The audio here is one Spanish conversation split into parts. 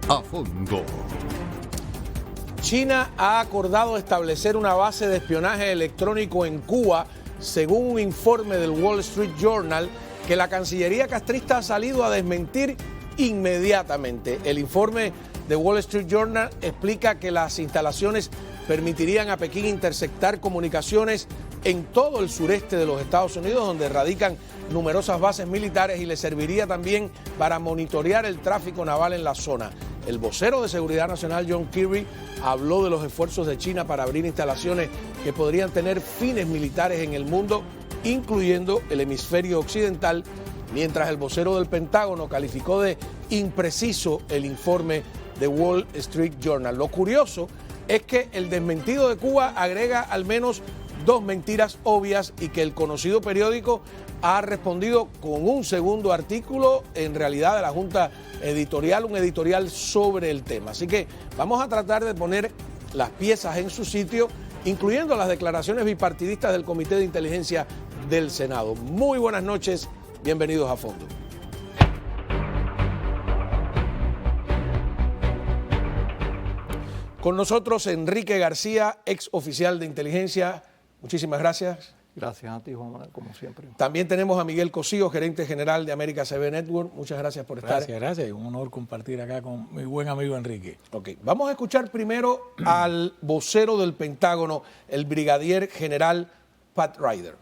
a fondo. China ha acordado establecer una base de espionaje electrónico en Cuba, según un informe del Wall Street Journal, que la Cancillería castrista ha salido a desmentir inmediatamente. El informe de Wall Street Journal explica que las instalaciones permitirían a Pekín interceptar comunicaciones en todo el sureste de los Estados Unidos, donde radican numerosas bases militares, y le serviría también para monitorear el tráfico naval en la zona. El vocero de Seguridad Nacional, John Kirby, habló de los esfuerzos de China para abrir instalaciones que podrían tener fines militares en el mundo, incluyendo el hemisferio occidental, mientras el vocero del Pentágono calificó de impreciso el informe de Wall Street Journal. Lo curioso es que el desmentido de Cuba agrega al menos dos mentiras obvias y que el conocido periódico ha respondido con un segundo artículo, en realidad de la Junta Editorial, un editorial sobre el tema. Así que vamos a tratar de poner las piezas en su sitio, incluyendo las declaraciones bipartidistas del Comité de Inteligencia del Senado. Muy buenas noches, bienvenidos a Fondo. Con nosotros Enrique García, ex oficial de inteligencia. Muchísimas gracias. Gracias a ti, Juan Manuel, como siempre. También tenemos a Miguel Cosío, gerente general de América CB Network. Muchas gracias por estar. Gracias. Un honor compartir acá con mi buen amigo Enrique. Ok, vamos a escuchar primero al vocero del Pentágono, el brigadier general Pat Ryder.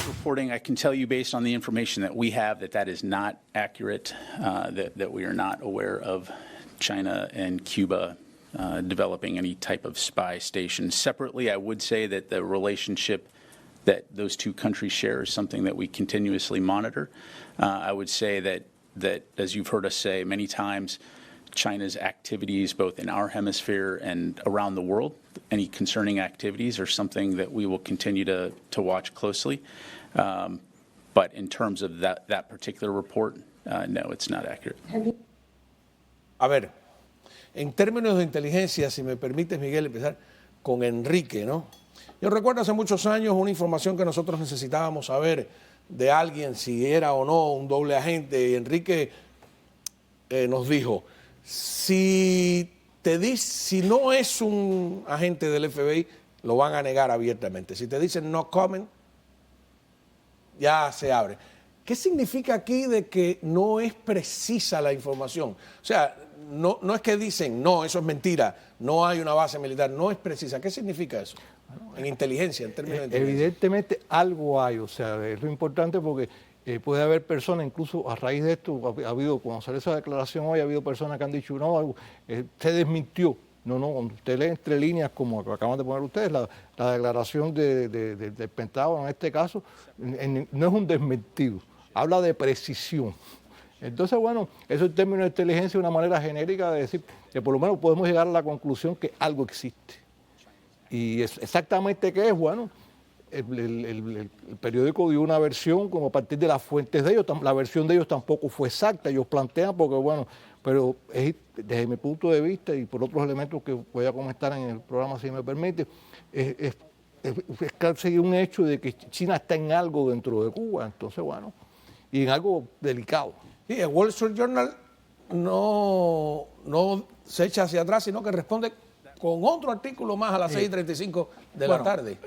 Reporting, I can tell you based on the information that we have that is not accurate, that we are not aware of China and Cuba developing any type of spy station. Separately, I would say that the relationship that those two countries share is something that we continuously monitor. I would say that, as you've heard us say many times, China's activities, both in our hemisphere and around the world, any concerning activities are something that we will continue to watch closely. But in terms of that particular report, no, it's not accurate. A ver, en términos de inteligencia, si me permites, Miguel, empezar con Enrique, ¿no? Yo recuerdo hace muchos años una información que nosotros necesitábamos saber de alguien, si era o no un doble agente, y Enrique nos dijo, si no es un agente del FBI, lo van a negar abiertamente. Si te dicen no comment, ya se abre. ¿Qué significa aquí de que no es precisa la información? O sea, no es que dicen, no, eso es mentira, no hay una base militar, no es precisa. ¿Qué significa eso? En inteligencia, en términos de inteligencia. Evidentemente algo hay, o sea, es lo importante porque puede haber personas, incluso a raíz de esto, ha habido, cuando sale esa declaración hoy, ha habido personas que han dicho, no, se desmintió. No, cuando usted lee entre líneas, como acaban de poner ustedes, la declaración del Pentágono en este caso, no es un desmentido, habla de precisión. Entonces, bueno, eso en términos de inteligencia es una manera genérica de decir que por lo menos podemos llegar a la conclusión que algo existe. Y exactamente qué es, bueno, el periódico dio una versión como a partir de las fuentes de ellos, la versión de ellos tampoco fue exacta, ellos plantean porque, bueno, pero desde mi punto de vista y por otros elementos que voy a comentar en el programa, si me permite, es casi un hecho de que China está en algo dentro de Cuba, entonces, bueno, y en algo delicado. Sí, el Wall Street Journal no se echa hacia atrás, sino que responde con otro artículo más a las 6:35 de la tarde.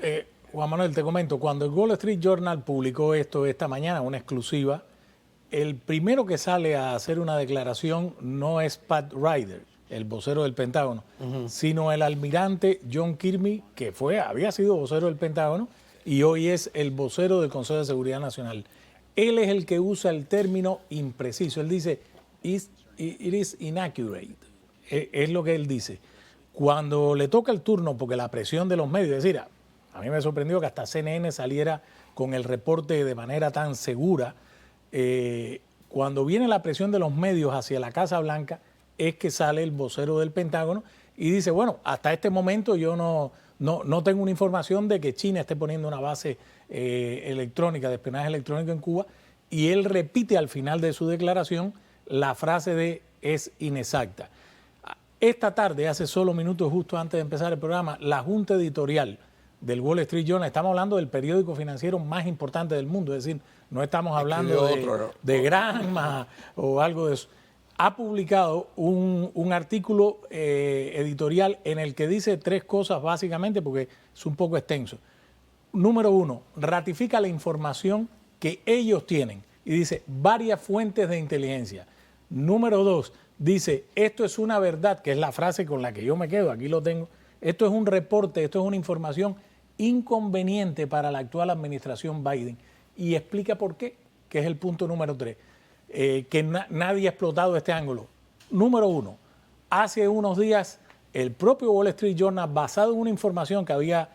Juan Manuel, te comento, cuando el Wall Street Journal publicó esto esta mañana, una exclusiva, el primero que sale a hacer una declaración no es Pat Ryder, el vocero del Pentágono, sino el almirante John Kirby, que había sido vocero del Pentágono y hoy es el vocero del Consejo de Seguridad Nacional. Él es el que usa el término impreciso. Él dice, it is inaccurate. Es lo que él dice. Cuando le toca el turno, porque la presión de los medios, es decir, a mí me sorprendió que hasta CNN saliera con el reporte de manera tan segura. Cuando viene la presión de los medios hacia la Casa Blanca, es que sale el vocero del Pentágono y dice, bueno, hasta este momento yo no tengo una información de que China esté poniendo una base electrónica, de espionaje electrónico en Cuba, y él repite al final de su declaración la frase de es inexacta. Esta tarde, hace solo minutos justo antes de empezar el programa, la Junta Editorial del Wall Street Journal, estamos hablando del periódico financiero más importante del mundo, es decir, no estamos hablando de Granma o algo de eso. ha publicado un artículo editorial en el que dice 3 cosas básicamente, porque es un poco extenso. Número 1, ratifica la información que ellos tienen y dice varias fuentes de inteligencia. Número 2, dice esto es una verdad, que es la frase con la que yo me quedo, aquí lo tengo. Esto es un reporte, esto es una información inconveniente para la actual administración Biden. Y explica por qué, que es el punto número 3. Que nadie ha explotado este ángulo. Número 1, hace unos días el propio Wall Street Journal, basado en una información que había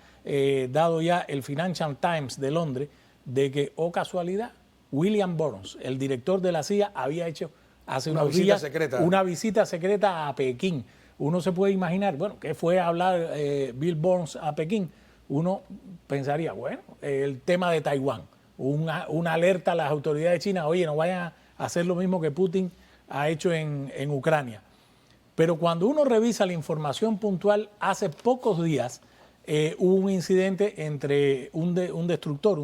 dado ya el Financial Times de Londres, de que, oh casualidad, William Burns, el director de la CIA, había hecho hace unos días una visita secreta a Pekín. Uno se puede imaginar, bueno, ¿qué fue a hablar Bill Burns a Pekín? Uno pensaría, bueno, el tema de Taiwán, una alerta a las autoridades chinas, oye, no vayan a hacer lo mismo que Putin ha hecho en Ucrania. Pero cuando uno revisa la información puntual, hace pocos días hubo un incidente entre un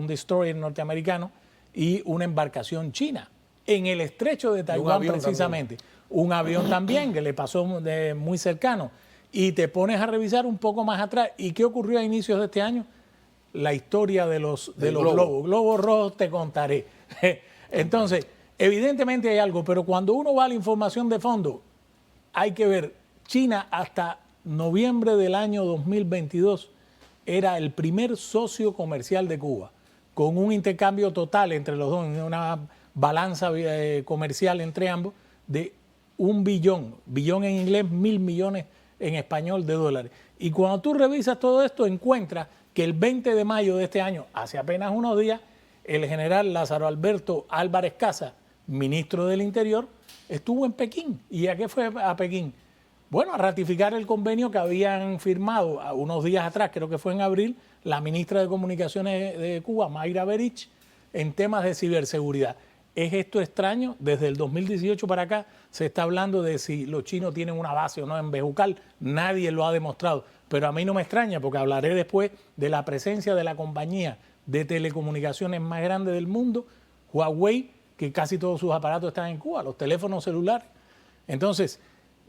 destroyer norteamericano y una embarcación china en el estrecho de Taiwán precisamente. Un avión también que le pasó muy cercano. Y te pones a revisar un poco más atrás. ¿Y qué ocurrió a inicios de este año? La historia de los globos. Globos rojos te contaré. Entonces, evidentemente hay algo, pero cuando uno va a la información de fondo, hay que ver, China hasta noviembre del año 2022 era el primer socio comercial de Cuba, con un intercambio total entre los dos, una balanza comercial entre ambos de $1 billón, billón en inglés, 1.000 millones en español de dólares. Y cuando tú revisas todo esto, encuentras que el 20 de mayo de este año, hace apenas unos días, el general Lázaro Alberto Álvarez Casas, ministro del Interior, estuvo en Pekín. ¿Y a qué fue a Pekín? Bueno, a ratificar el convenio que habían firmado unos días atrás, creo que fue en abril, la ministra de Comunicaciones de Cuba, Mayra Berich, en temas de ciberseguridad. ¿Es esto extraño? Desde el 2018 para acá se está hablando de si los chinos tienen una base o no en Bejucal. Nadie lo ha demostrado. Pero a mí no me extraña, porque hablaré después de la presencia de la compañía de telecomunicaciones más grande del mundo, Huawei, que casi todos sus aparatos están en Cuba, los teléfonos celulares. Entonces,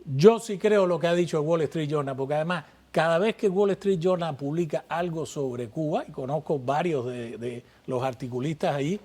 yo sí creo lo que ha dicho el Wall Street Journal, porque además, cada vez que el Wall Street Journal publica algo sobre Cuba, y conozco varios de los articulistas allí,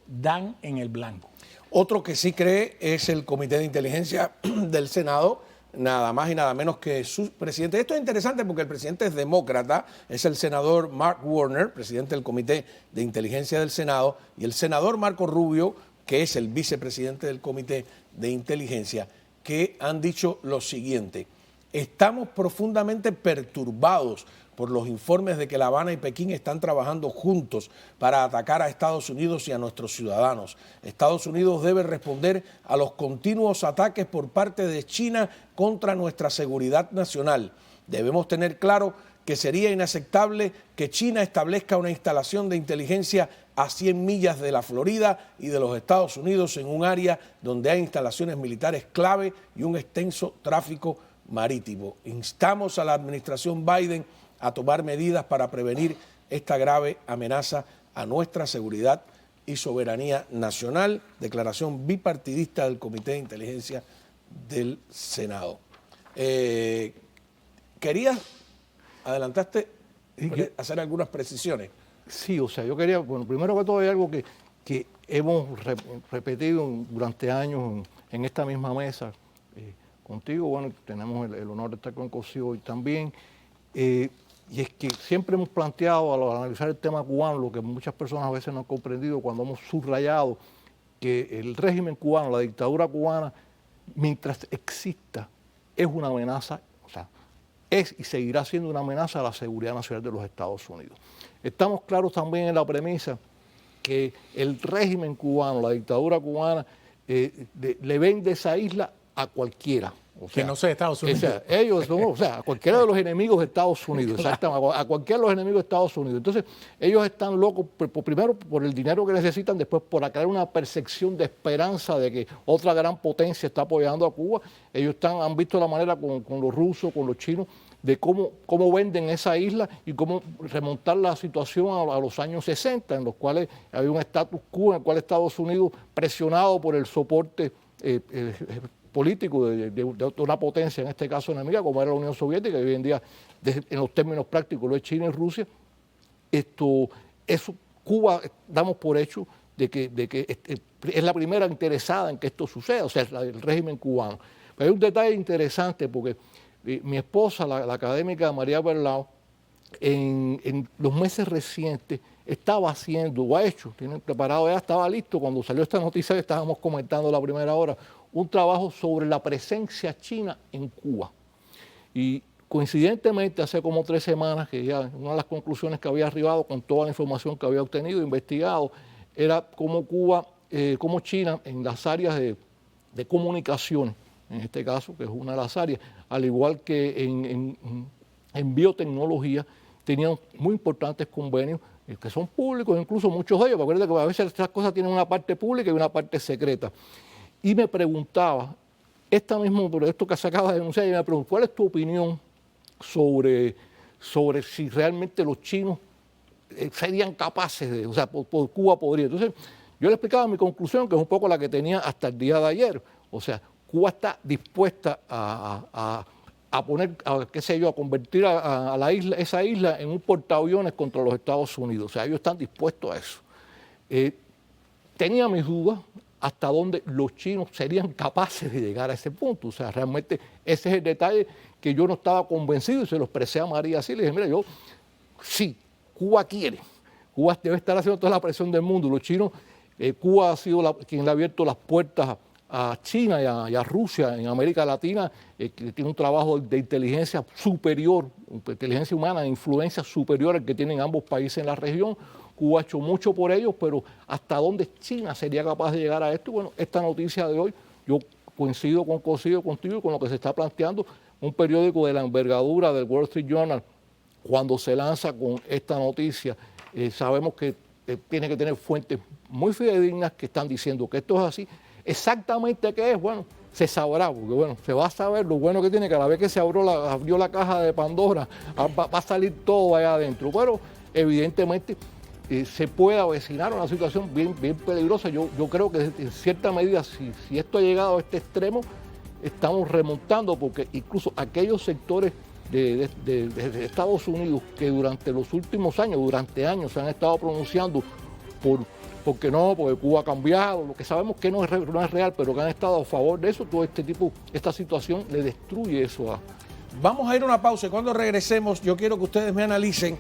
dan en el blanco. Otro que sí cree es el Comité de Inteligencia del Senado, nada más y nada menos que su presidente. Esto es interesante porque el presidente es demócrata, es el senador Mark Warner, presidente del Comité de Inteligencia del Senado, y el senador Marco Rubio, que es el vicepresidente del Comité de Inteligencia, que han dicho lo siguiente: estamos profundamente perturbados por los informes de que La Habana y Pekín están trabajando juntos para atacar a Estados Unidos y a nuestros ciudadanos. Estados Unidos debe responder a los continuos ataques por parte de China contra nuestra seguridad nacional. Debemos tener claro que sería inaceptable que China establezca una instalación de inteligencia a 100 millas de la Florida y de los Estados Unidos en un área donde hay instalaciones militares clave y un extenso tráfico marítimo. Instamos a la administración Biden a tomar medidas para prevenir esta grave amenaza a nuestra seguridad y soberanía nacional. Declaración bipartidista del Comité de Inteligencia del Senado. Adelantaste hacer algunas precisiones. Sí, o sea, yo quería, bueno, primero que todo hay algo que hemos repetido durante años en esta misma mesa. Contigo, bueno, tenemos el honor de estar con Cosío hoy también. Y es que siempre hemos planteado al analizar el tema cubano, lo que muchas personas a veces no han comprendido cuando hemos subrayado que el régimen cubano, la dictadura cubana, mientras exista, es una amenaza, o sea, es y seguirá siendo una amenaza a la seguridad nacional de los Estados Unidos. Estamos claros también en la premisa que el régimen cubano, la dictadura cubana, le vende esa isla a cualquiera. O sea, que no sea Estados Unidos. O sea, ellos son, o sea, a cualquiera de los enemigos de Estados Unidos, exactamente, a cualquiera de los enemigos de Estados Unidos. Entonces, ellos están locos, primero por el dinero que necesitan, después por crear una percepción de esperanza de que otra gran potencia está apoyando a Cuba. Ellos han visto la manera con los rusos, con los chinos, de cómo venden esa isla y cómo remontar la situación a los años 60, en los cuales había un status quo en el cual Estados Unidos, presionado por el soporte político de una potencia, en este caso enemiga, como era la Unión Soviética, y hoy en día, en los términos prácticos, lo es China y Rusia. Cuba damos por hecho de que es la primera interesada en que esto suceda, o sea, el régimen cubano. Pero hay un detalle interesante porque mi esposa, la académica María Berlao, en los meses recientes estaba haciendo, o ha hecho, tiene preparado, ya estaba listo cuando salió esta noticia que estábamos comentando a la primera hora, un trabajo sobre la presencia china en Cuba. Y coincidentemente, hace como 3 semanas, que ya una de las conclusiones que había arribado con toda la información que había obtenido, investigado, era cómo Cuba, cómo China en las áreas de comunicaciones, en este caso, que es una de las áreas, al igual que en biotecnología, tenían muy importantes convenios que son públicos, incluso muchos de ellos, porque acuérdate que a veces estas cosas tienen una parte pública y una parte secreta. Y me preguntaba, por esto que se acaba de denunciar, y me preguntó, ¿cuál es tu opinión sobre si realmente los chinos serían capaces de, o sea, por Cuba podría? Entonces, yo le explicaba mi conclusión, que es un poco la que tenía hasta el día de ayer. O sea, Cuba está dispuesta a poner, qué sé yo, a convertir a la isla, esa isla en un portaaviones contra los Estados Unidos. O sea, ellos están dispuestos a eso. Tenía mis dudas hasta dónde los chinos serían capaces de llegar a ese punto. O sea, realmente ese es el detalle que yo no estaba convencido y se lo expresé a María así. Le dije, mira, sí, Cuba quiere. Cuba debe estar haciendo toda la presión del mundo. Los chinos, Cuba ha sido quien le ha abierto las puertas a China y a Rusia en América Latina, que tiene un trabajo de inteligencia superior, inteligencia humana de influencia superior al que tienen ambos países en la región. Cuba ha hecho mucho por ellos, pero ¿hasta dónde China sería capaz de llegar a esto? Bueno, esta noticia de hoy, yo coincido contigo con lo que se está planteando. Un periódico de la envergadura del Wall Street Journal, cuando se lanza con esta noticia, sabemos que tiene que tener fuentes muy fidedignas que están diciendo que esto es así. Exactamente qué es, bueno, se sabrá, porque bueno, se va a saber. Lo bueno que tiene, cada vez que se abrió la caja de Pandora, va a salir todo allá adentro. Pero evidentemente se puede avecinar una situación bien peligrosa. Yo creo que en cierta medida, si esto ha llegado a este extremo, estamos remontando, porque incluso aquellos sectores de Estados Unidos que durante los últimos años, durante años, se han estado pronunciando porque Cuba ha cambiado, lo que sabemos que no es real, pero que han estado a favor de eso, esta situación le destruye eso. Vamos a ir a una pausa y cuando regresemos yo quiero que ustedes me analicen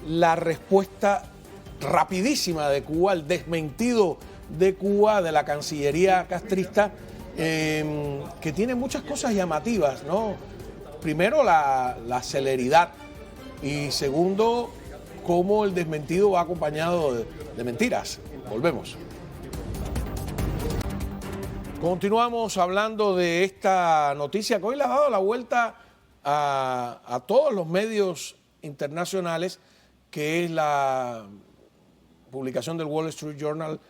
la respuesta rapidísima de Cuba, el desmentido de Cuba, de la Cancillería castrista, que tiene muchas cosas llamativas, ¿no? Primero, la celeridad, y segundo, cómo el desmentido va acompañado de mentiras. Volvemos. Continuamos hablando de esta noticia que hoy le ha dado la vuelta a todos los medios internacionales, que es la publicación del Wall Street Journal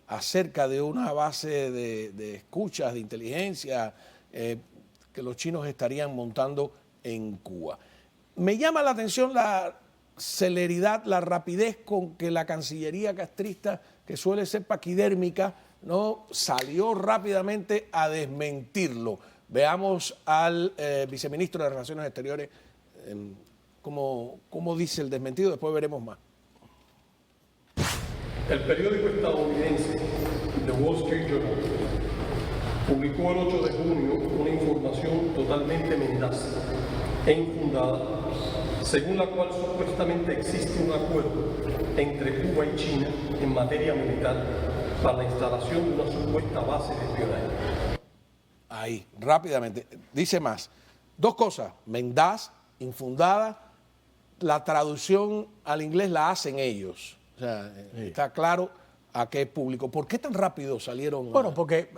acerca de una base de escuchas, de inteligencia, que los chinos estarían montando en Cuba. Me llama la atención la celeridad, la rapidez con que la Cancillería castrista, que suele ser paquidérmica, no salió rápidamente a desmentirlo. Veamos al viceministro de Relaciones Exteriores cómo dice el desmentido, después veremos más. El periódico estadounidense The Wall Street Journal publicó el 8 de junio una información totalmente mendaz e infundada, según la cual supuestamente existe un acuerdo entre Cuba y China en materia militar para la instalación de una supuesta base de espionaje. Ahí, rápidamente. Dice más. 2 cosas, mendaz, infundada. La traducción al inglés la hacen ellos. O sea, está claro a qué público. ¿Por qué tan rápido salieron? Bueno, porque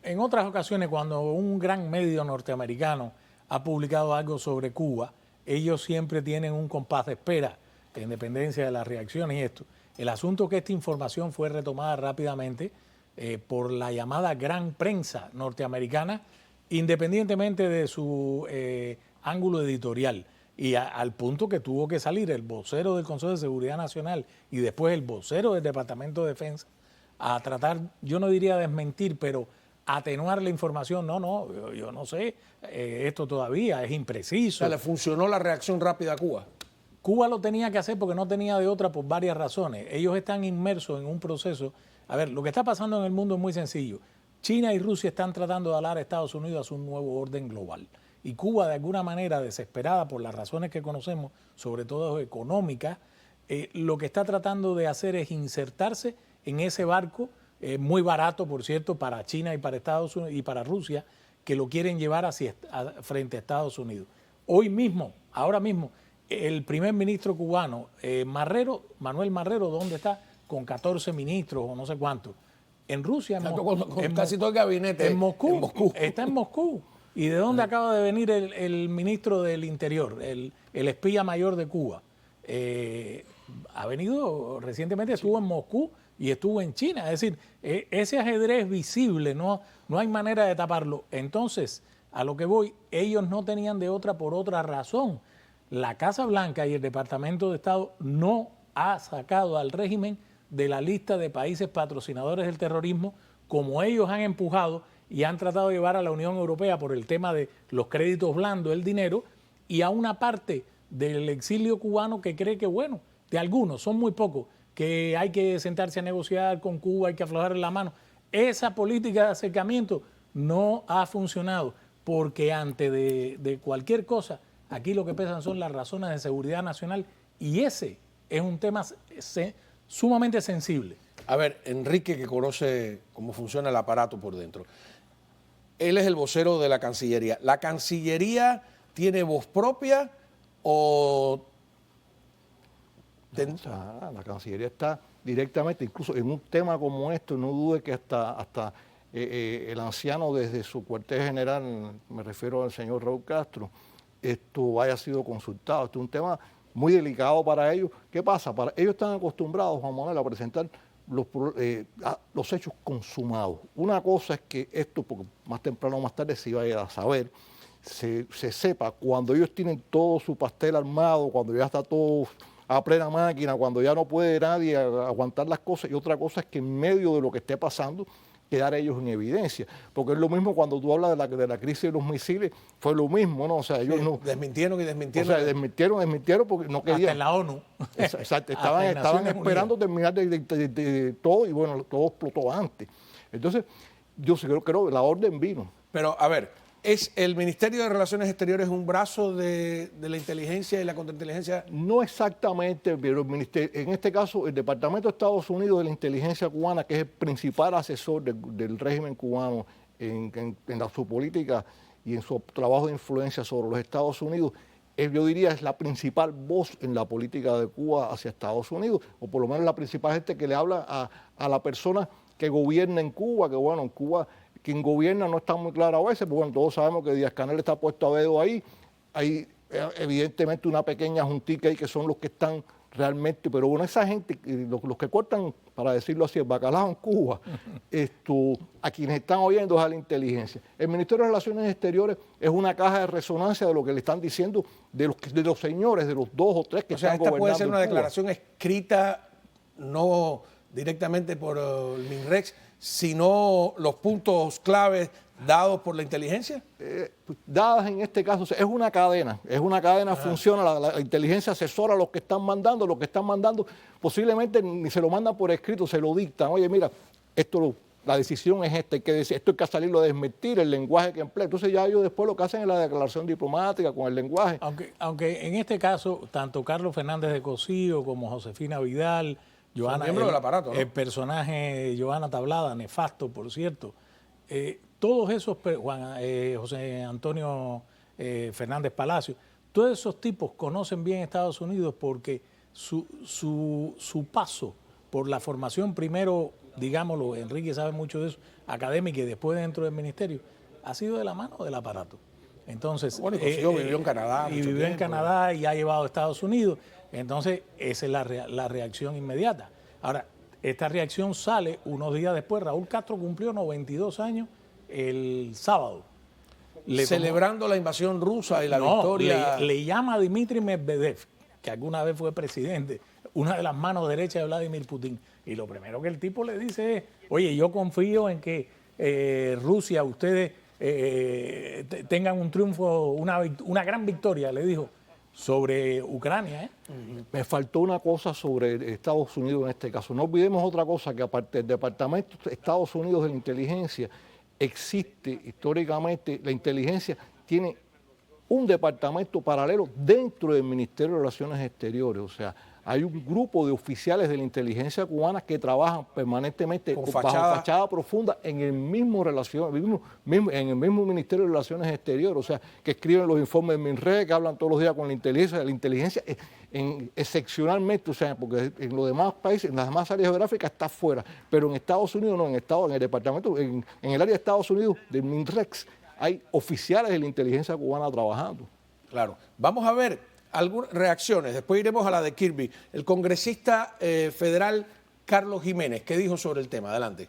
en otras ocasiones, cuando un gran medio norteamericano ha publicado algo sobre Cuba, ellos siempre tienen un compás de espera, en dependencia de las reacciones y esto. El asunto es que esta información fue retomada rápidamente por la llamada gran prensa norteamericana, independientemente de su ángulo editorial. Y al punto que tuvo que salir el vocero del Consejo de Seguridad Nacional y después el vocero del Departamento de Defensa a tratar, yo no diría desmentir, pero atenuar la información. No, yo no sé, esto todavía es O impreciso. sea, le funcionó la reacción rápida a Cuba. Cuba lo tenía que hacer porque no tenía de otra por varias razones. Ellos están inmersos en un proceso. A ver, lo que está pasando en el mundo es muy sencillo. China y Rusia están tratando de alar a Estados Unidos a un nuevo orden global. Y Cuba, de alguna manera, desesperada por las razones que conocemos, sobre todo económicas, lo que está tratando de hacer es insertarse en ese barco, muy barato, por cierto, para China y para Estados Unidos y para Rusia, que lo quieren llevar frente a Estados Unidos. Hoy mismo, ahora mismo, el primer ministro cubano, Manuel Marrero, ¿dónde está? Con 14 ministros o no sé cuántos. En Rusia, Con casi todo el gabinete. en Moscú. Está en Moscú. ¿Y de dónde acaba de venir el ministro del Interior, el espía mayor de Cuba? Ha venido recientemente, estuvo en Moscú y estuvo en China. Es decir, ese ajedrez visible, no hay manera de taparlo. Entonces, a lo que voy, ellos no tenían de otra por otra razón. La Casa Blanca y el Departamento de Estado no ha sacado al régimen de la lista de países patrocinadores del terrorismo, como ellos han empujado y han tratado de llevar a la Unión Europea por el tema de los créditos blandos, el dinero, y a una parte del exilio cubano que cree que, bueno, de algunos, son muy pocos, que hay que sentarse a negociar con Cuba, hay que aflojarle la mano. Esa política de acercamiento no ha funcionado, porque antes de cualquier cosa, aquí lo que pesan son las razones de seguridad nacional, y ese es un tema sumamente sensible. A ver, Enrique, que conoce cómo funciona el aparato por dentro, él es el vocero de la Cancillería. ¿La Cancillería tiene voz propia o...? O sea, la Cancillería está directamente, incluso en un tema como esto, no dude que hasta el anciano desde su cuartel general, me refiero al señor Raúl Castro, esto haya sido consultado. Esto es un tema muy delicado para ellos. ¿Qué pasa? Ellos están acostumbrados, Juan Manuel, a presentar los hechos consumados. Una cosa es que esto, porque más temprano o más tarde se iba a saber, se sepa cuando ellos tienen todo su pastel armado, cuando ya está todo a plena máquina, cuando ya no puede nadie aguantar las cosas, y otra cosa es que en medio de lo que esté pasando, quedar ellos en evidencia. Porque es lo mismo cuando tú hablas de la crisis de los misiles, fue lo mismo, ¿no? O sea, ellos no... Desmintieron y desmintieron. O sea, desmintieron porque no querían. Hasta en la ONU. Exacto, estaban esperando terminar de todo y bueno, todo explotó antes. Entonces, yo sí creo que la orden vino. Pero, a ver, ¿es el Ministerio de Relaciones Exteriores un brazo de la inteligencia y la contrainteligencia? No exactamente, pero en este caso el Departamento de Estados Unidos de la Inteligencia Cubana, que es el principal asesor del régimen cubano en su política y en su trabajo de influencia sobre los Estados Unidos, yo diría es la principal voz en la política de Cuba hacia Estados Unidos, o por lo menos la principal gente que le habla a la persona que gobierna en Cuba, que bueno, en Cuba quien gobierna no está muy claro a veces, porque bueno, todos sabemos que Díaz-Canel está puesto a dedo ahí, hay evidentemente una pequeña juntica ahí que son los que están realmente, pero bueno, esa gente, los que cortan, para decirlo así, el bacalao en Cuba, a quienes están oyendo es a la inteligencia. El Ministerio de Relaciones Exteriores es una caja de resonancia de lo que le están diciendo de los señores, de los 2 o 3 que están gobernando. O sea, esta puede ser una en Cuba. declaración escrita, no directamente por el MINREX, sino los puntos claves dados por la inteligencia. Dadas en este caso, es una cadena, funciona, la inteligencia asesora a los que están mandando, posiblemente ni se lo mandan por escrito, se lo dictan, oye mira, la decisión es esta, esto hay que salirlo a desmentir, el lenguaje que emplea. Entonces ya ellos después lo que hacen es la declaración diplomática con el lenguaje. Aunque en este caso, tanto Carlos Fernández de Cosío como Josefina Vidal, Joana, miembros del aparato, ¿no? El personaje Joana Tablada, nefasto, por cierto, todos esos, José Antonio Fernández Palacio, todos esos tipos conocen bien Estados Unidos porque su paso por la formación, primero, digámoslo, Enrique sabe mucho de eso, académica y después dentro del ministerio, ha sido de la mano del aparato. Entonces, bueno, vivió en Canadá. Y vivió en Canadá y ha llevado a Estados Unidos. Entonces, esa es la reacción inmediata. Ahora, esta reacción sale unos días después. Raúl Castro cumplió 92 años el sábado. Celebrando la invasión rusa y la victoria. Le llama a Dmitry Medvedev, que alguna vez fue presidente, una de las manos derechas de Vladimir Putin. Y lo primero que el tipo le dice es, oye, yo confío en que Rusia, ustedes tengan un triunfo, una gran victoria, le dijo, sobre Ucrania. Me faltó una cosa sobre Estados Unidos en este caso. No olvidemos otra cosa, que aparte del Departamento de Estados Unidos de la Inteligencia, existe históricamente, la inteligencia tiene un departamento paralelo dentro del Ministerio de Relaciones Exteriores. O sea, hay un grupo de oficiales de la inteligencia cubana que trabajan permanentemente bajo fachada profunda en el mismo en el mismo Ministerio de Relaciones Exteriores. O sea, que escriben los informes de MINRE, que hablan todos los días con la inteligencia excepcionalmente, o sea, porque en los demás países, en las demás áreas geográficas está fuera, pero en Estados Unidos no, en el departamento, en el área de Estados Unidos, del MINREX, hay oficiales de la inteligencia cubana trabajando. Claro. Vamos a ver algunas reacciones, después iremos a la de Kirby. El congresista federal Carlos Jiménez, ¿qué dijo sobre el tema? Adelante.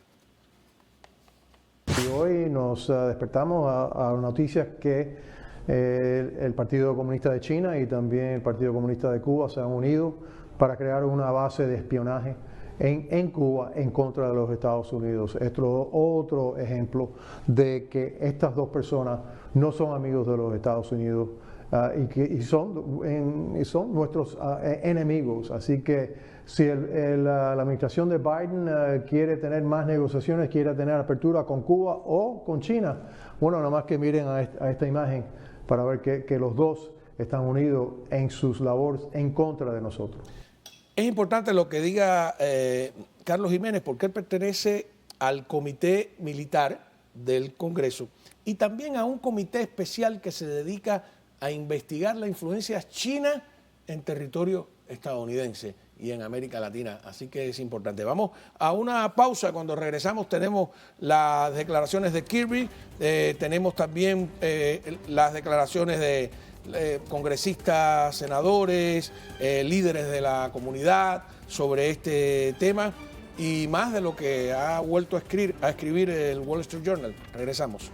Y hoy nos despertamos a noticias que el Partido Comunista de China y también el Partido Comunista de Cuba se han unido para crear una base de espionaje en Cuba en contra de los Estados Unidos. Esto es otro ejemplo de que estas dos personas no son amigos de los Estados Unidos y son nuestros enemigos. Así que si la administración de Biden quiere tener más negociaciones, quiere tener apertura con Cuba o con China, bueno, nada más que miren a esta imagen para ver que los dos están unidos en sus labores en contra de nosotros. Es importante lo que diga Carlos Jiménez, porque él pertenece al comité militar del Congreso y también a un comité especial que se dedica a investigar la influencia china en territorio estadounidense y en América Latina. Así que es importante. Vamos a una pausa. Cuando regresamos tenemos las declaraciones de Kirby, tenemos también las declaraciones de congresistas, senadores, líderes de la comunidad sobre este tema y más de lo que ha vuelto a escribir el Wall Street Journal. Regresamos.